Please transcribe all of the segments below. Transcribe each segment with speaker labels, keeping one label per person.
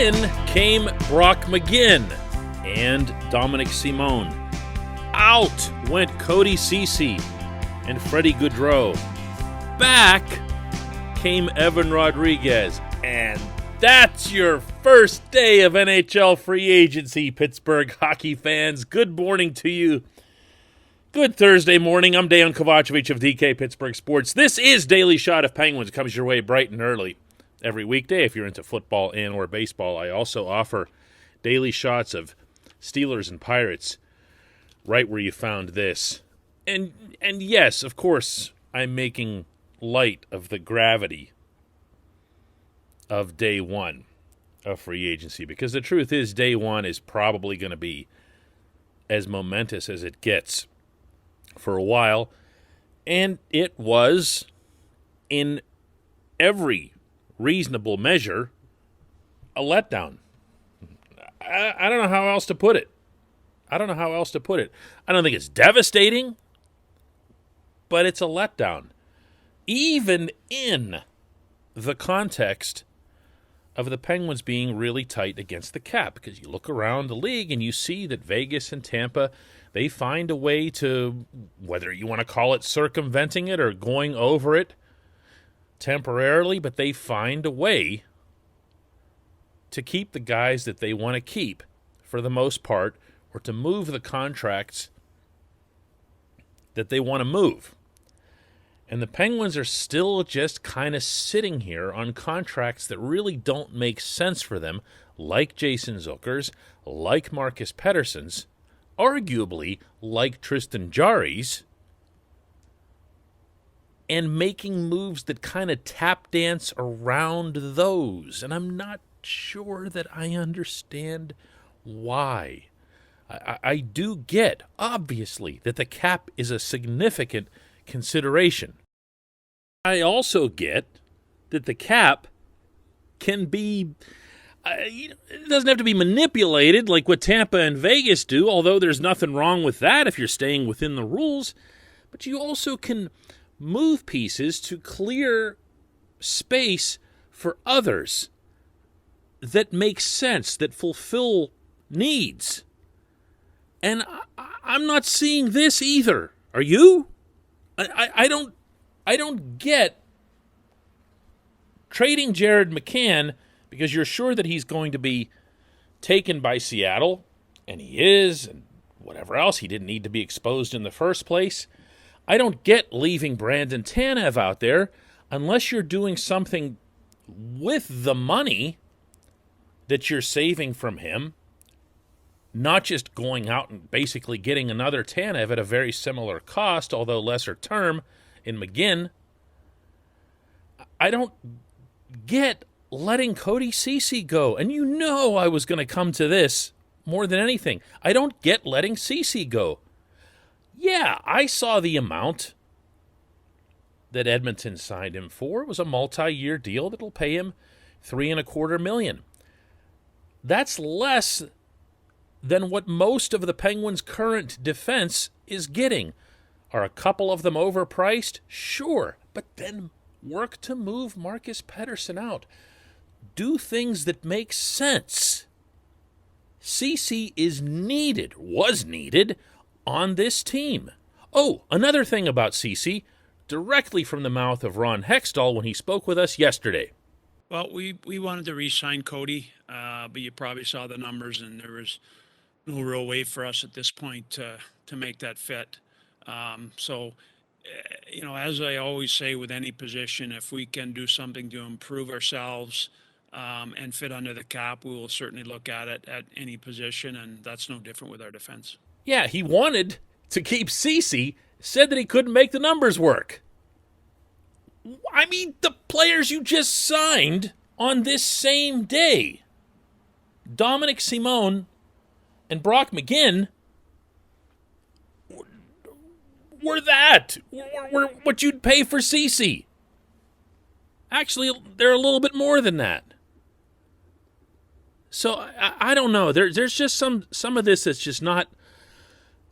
Speaker 1: in came Brock McGinn and Dominic Simone. Out went Cody Ceci and Freddie Gaudreau. Back came Evan Rodriguez. And that's your first day of NHL free agency, Pittsburgh hockey fans. Good morning to you. Good Thursday morning. I'm Dejan Kovacevic of DK Pittsburgh Sports. This is Daily Shot of Penguins. It comes your way bright and early every weekday. If you're into football and or baseball, I also offer daily shots of Steelers and Pirates right where you found this. And yes, of course, I'm making light of the gravity of day one of free agency, because the truth is day one is probably going to be as momentous as it gets for a while, and it was, in every reasonable measure, a letdown. I don't know how else to put it. I don't think it's devastating, but it's a letdown, even in the context of the Penguins being really tight against the cap, because you look around the league and you see that Vegas and Tampa, they find a way to, whether you want to call it circumventing it or going over it temporarily, but they find a way to keep the guys that they want to keep for the most part, or to move the contracts that they want to move. And the Penguins are still just kind of sitting here on contracts that really don't make sense for them, like Jason Zucker's, like Marcus Pettersson's, arguably like Tristan Jarry's, and making moves that kind of tap dance around those. And I'm not sure that I understand why. I do get, obviously, that the cap is a significant consideration. I also get that the cap can be, it doesn't have to be manipulated like what Tampa and Vegas do, although there's nothing wrong with that if you're staying within the rules. But you also can move pieces to clear space for others that make sense, that fulfill needs. And I'm not seeing this either. Are you? I don't get trading Jared McCann because you're sure that he's going to be taken by Seattle, and he is, and whatever else. He didn't need to be exposed in the first place. I don't get leaving Brandon Tanev out there unless you're doing something with the money that you're saving from him, not just going out and basically getting another Tanev at a very similar cost, although lesser term, in McGinn. I don't get letting Cody Ceci go. And you know I was going to come to this more than anything. I don't get letting Ceci go. Yeah, I saw the amount that Edmonton signed him for. It was a multi-year deal that will pay him $3.25 million. That's less than what most of the Penguins' current defense is getting. Are a couple of them overpriced? Sure, but then work to move Marcus Pettersson out. Do things that make sense. Ceci is needed, was needed, on this team. Oh, another thing about Ceci, directly from the mouth of Ron Hextall when he spoke with us yesterday.
Speaker 2: Well, we wanted to re-sign Cody, but you probably saw the numbers, and there was no real way for us at this point to make that fit. So, as I always say with any position, if we can do something to improve ourselves and fit under the cap, we will certainly look at it at any position, and that's no different with our defense.
Speaker 1: Yeah, he wanted to keep Ceci, said that he couldn't make the numbers work. I mean, the players you just signed on this same day, Dominic Simone and Brock McGinn, were what you'd pay for Ceci. Actually, they're a little bit more than that. So I don't know. There's just some of this that's just not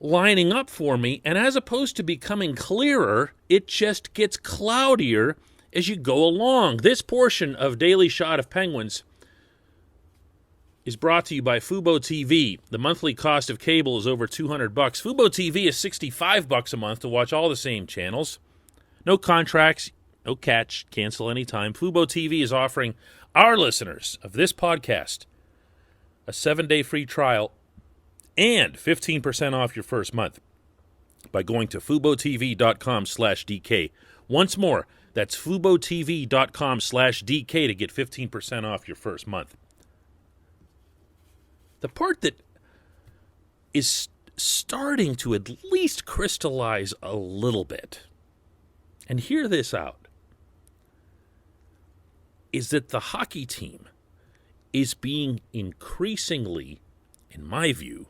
Speaker 1: lining up for me. And as opposed to becoming clearer, it just gets cloudier as you go along. This portion of Daily Shot of Penguins is brought to you by Fubo TV. The monthly cost of cable is over $200. Fubo TV is $65 a month to watch all the same channels. No contracts, no catch, cancel anytime. Fubo TV is offering our listeners of this podcast a 7-day free trial and 15% off your first month by going to FuboTV.com/DK. Once more, that's FuboTV.com/DK to get 15% off your first month. The part that is starting to at least crystallize a little bit, and hear this out, is that the hockey team is being increasingly, in my view,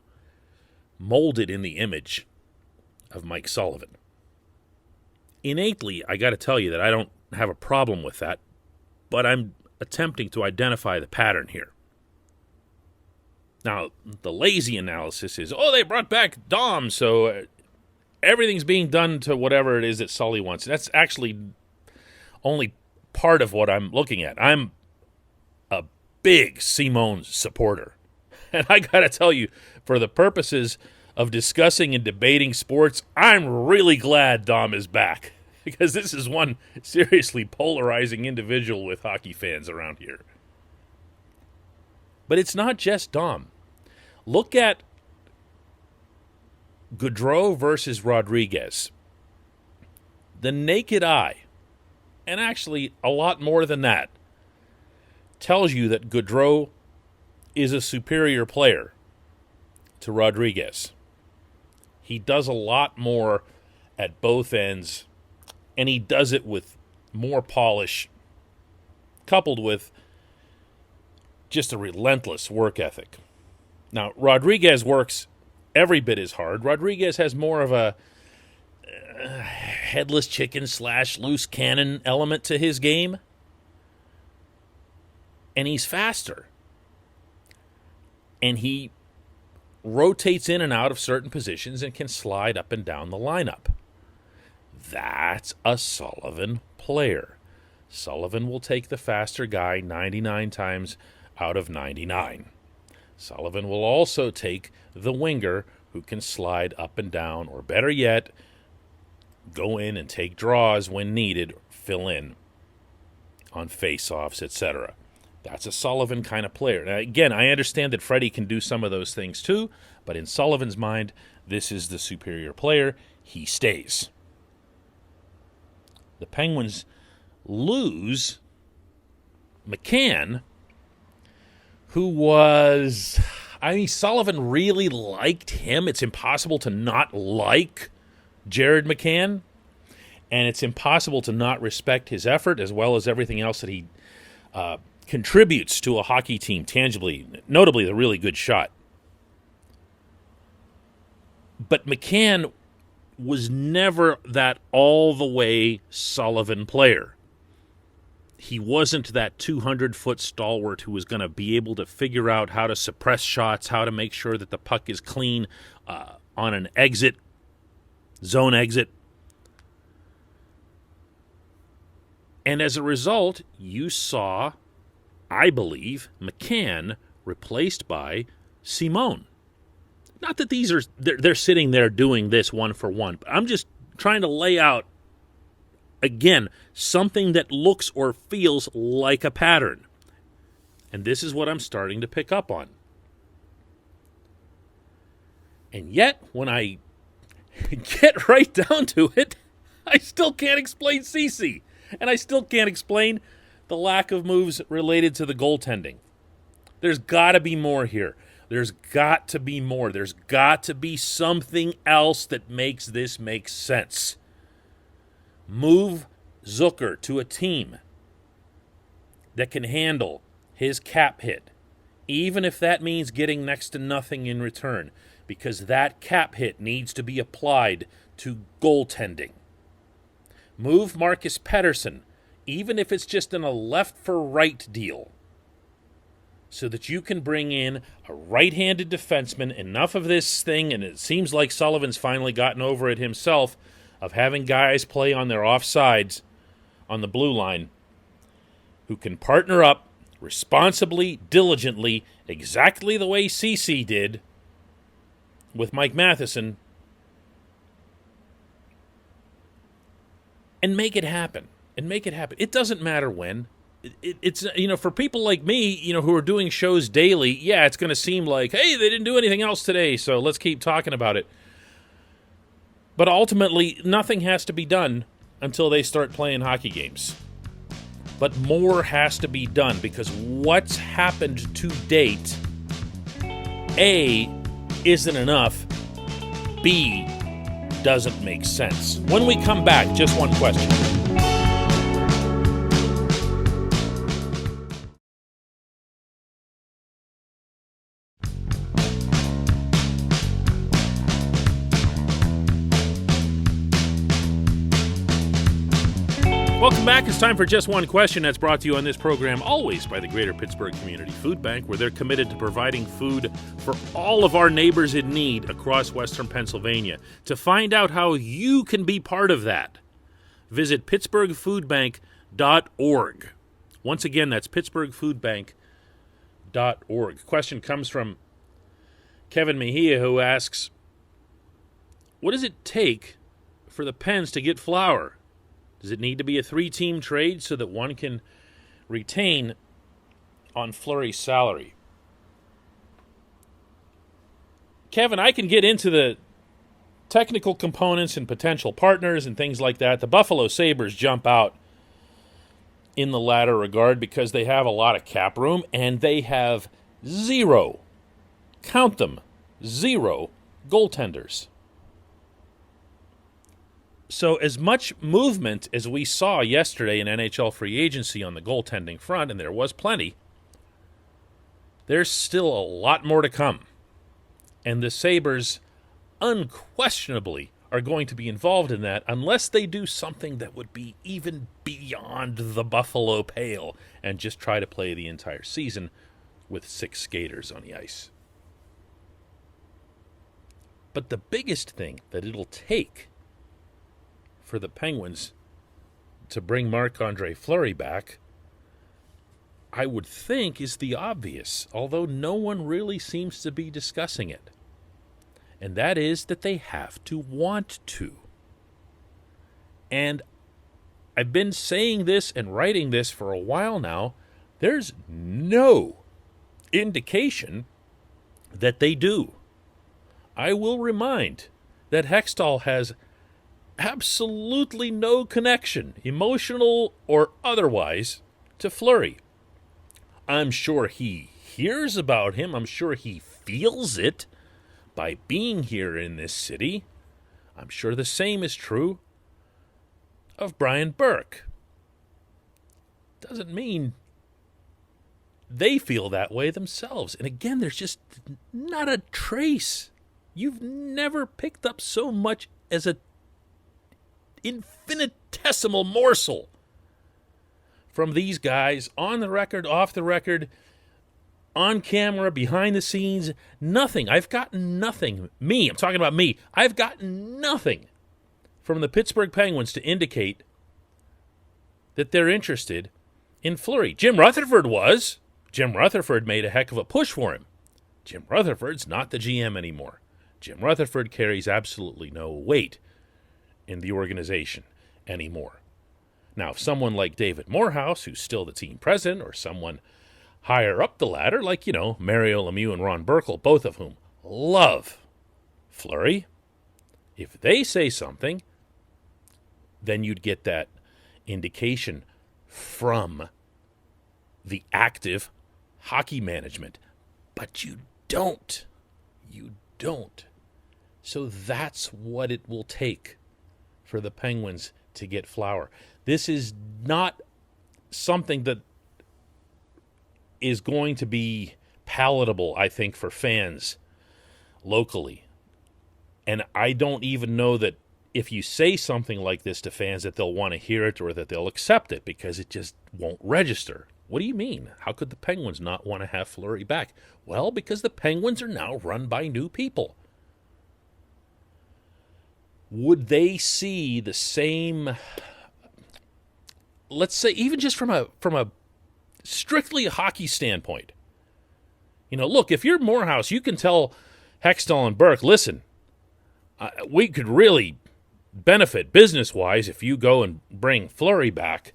Speaker 1: molded in the image of Mike Sullivan. Innately, I got to tell you that I don't have a problem with that, but I'm attempting to identify the pattern here. Now, the lazy analysis is, they brought back Dom, so everything's being done to whatever it is that Sully wants. That's actually only part of what I'm looking at. I'm a big Simone supporter. And I got to tell you, for the purposes of discussing and debating sports, I'm really glad Dom is back. Because this is one seriously polarizing individual with hockey fans around here. But it's not just Dom. Look at Gaudreau versus Rodriguez. The naked eye, and actually a lot more than that, tells you that Gaudreau is a superior player to Rodriguez. He does a lot more at both ends, and he does it with more polish, coupled with just a relentless work ethic. Now, Rodriguez works every bit as hard. Rodriguez has more of a headless chicken / loose cannon element to his game, and he's faster. And he rotates in and out of certain positions and can slide up and down the lineup. That's a Sullivan player. Sullivan will take the faster guy 99 times out of 99. Sullivan will also take the winger who can slide up and down, or better yet, go in and take draws when needed, fill in on face-offs, etc. That's a Sullivan kind of player. Now, again, I understand that Freddie can do some of those things too, but in Sullivan's mind, this is the superior player. He stays. The Penguins lose McCann, who was, Sullivan really liked him. It's impossible to not like Jared McCann, and it's impossible to not respect his effort as well as everything else that he contributes to a hockey team tangibly, notably the really good shot. But McCann was never that all-the-way Sullivan player. He wasn't that 200-foot stalwart who was going to be able to figure out how to suppress shots, how to make sure that the puck is clean on an exit, zone exit. And as a result, you saw, I believe, McCann replaced by Simone. Not that they're sitting there doing this one for one, but I'm just trying to lay out, again, something that looks or feels like a pattern. And this is what I'm starting to pick up on. And yet, when I get right down to it, I still can't explain Cece. And I still can't explain the lack of moves related to the goaltending. There's got to be more here. There's got to be more. There's got to be something else that makes this make sense. Move Zucker to a team that can handle his cap hit, even if that means getting next to nothing in return, because that cap hit needs to be applied to goaltending. Move Marcus Pettersson, even if it's just in a left-for-right deal, so that you can bring in a right-handed defenseman. Enough of this thing, and it seems like Sullivan's finally gotten over it himself, of having guys play on their offsides on the blue line who can partner up, responsibly, diligently, exactly the way CC did with Mike Matheson, and make it happen. It doesn't matter when. It's, for people like me, who are doing shows daily, yeah, it's going to seem like, hey, they didn't do anything else today, so let's keep talking about it. But ultimately, nothing has to be done until they start playing hockey games. But more has to be done, because what's happened to date, A, isn't enough, B, doesn't make sense. When we come back, just one question. Welcome back. It's time for Just One Question. That's brought to you on this program always by the Greater Pittsburgh Community Food Bank, where they're committed to providing food for all of our neighbors in need across Western Pennsylvania. To find out how you can be part of that, visit pittsburghfoodbank.org. Once again, that's pittsburghfoodbank.org. Question comes from Kevin Mejia, who asks, what does it take for the Pens to get Flower? Does it need to be a 3-team trade so that one can retain on Fleury's salary? Kevin, I can get into the technical components and potential partners and things like that. The Buffalo Sabres jump out in the latter regard because they have a lot of cap room and they have zero, count them, zero goaltenders. So as much movement as we saw yesterday in NHL free agency on the goaltending front, and there was plenty, there's still a lot more to come. And the Sabres unquestionably are going to be involved in that unless they do something that would be even beyond the Buffalo pale and just try to play the entire season with 6 skaters on the ice. But the biggest thing that it'll take for the Penguins to bring Marc-Andre Fleury back, I would think, is the obvious, although no one really seems to be discussing it. And that is that they have to want to. And I've been saying this and writing this for a while now. There's no indication that they do. I will remind that Hextall has absolutely no connection, emotional or otherwise, to Fleury. I'm sure he hears about him. I'm sure he feels it by being here in this city. I'm sure the same is true of Brian Burke. Doesn't mean they feel that way themselves. And again, there's just not a trace. You've never picked up so much as a infinitesimal morsel from these guys, on the record, off the record, on camera, behind the scenes. Nothing. I've gotten nothing. I'm talking about me. I've gotten nothing from the Pittsburgh Penguins to indicate that they're interested in Fleury. Jim Rutherford was. Jim Rutherford made a heck of a push for him. Jim Rutherford's not the GM anymore. Jim Rutherford carries absolutely no weight in the organization anymore. Now, if someone like David Morehouse, who's still the team president, or someone higher up the ladder, like, Mario Lemieux and Ron Burkle, both of whom love Fleury, if they say something, then you'd get that indication from the active hockey management. But you don't. You don't. So that's what it will take for the Penguins to get Flower. This is not something that is going to be palatable, I think, for fans locally. And I don't even know that if you say something like this to fans that they'll want to hear it or that they'll accept it, because it just won't register. What do you mean? How could the Penguins not want to have Fleury back? Well, because the Penguins are now run by new people. Would they see the same, let's say, even just from a strictly a hockey standpoint. Look, if you're Morehouse, you can tell Hextall and Burke, listen, we could really benefit business-wise if you go and bring Fleury back.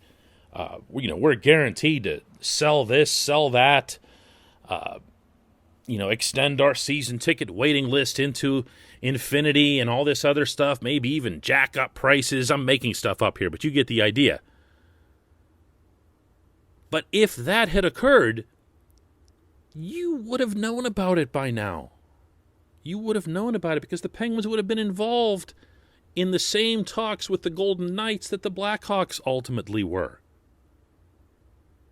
Speaker 1: We're guaranteed to sell this, sell that, extend our season ticket waiting list into infinity and all this other stuff, maybe even jack up prices. I'm making stuff up here, but you get the idea. But if that had occurred, you would have known about it by now. You would have known about it because the Penguins would have been involved in the same talks with the Golden Knights that the Blackhawks ultimately were.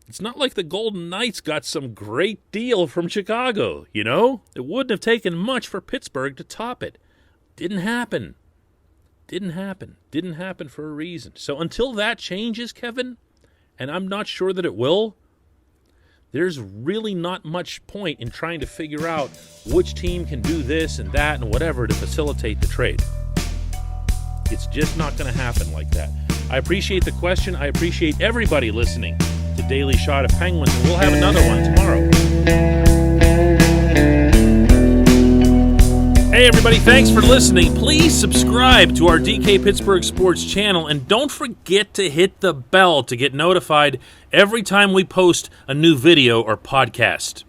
Speaker 1: It's not like the Golden Knights got some great deal from Chicago, It wouldn't have taken much for Pittsburgh to top it. Didn't happen. Didn't happen for a reason. So until that changes, Kevin, and I'm not sure that it will, there's really not much point in trying to figure out which team can do this and that and whatever to facilitate the trade. It's just not going to happen like that. I appreciate the question. I appreciate everybody listening to Daily Shot of Penguins, and we'll have another one tomorrow. Hey, everybody, thanks for listening. Please subscribe to our DK Pittsburgh Sports channel, and don't forget to hit the bell to get notified every time we post a new video or podcast.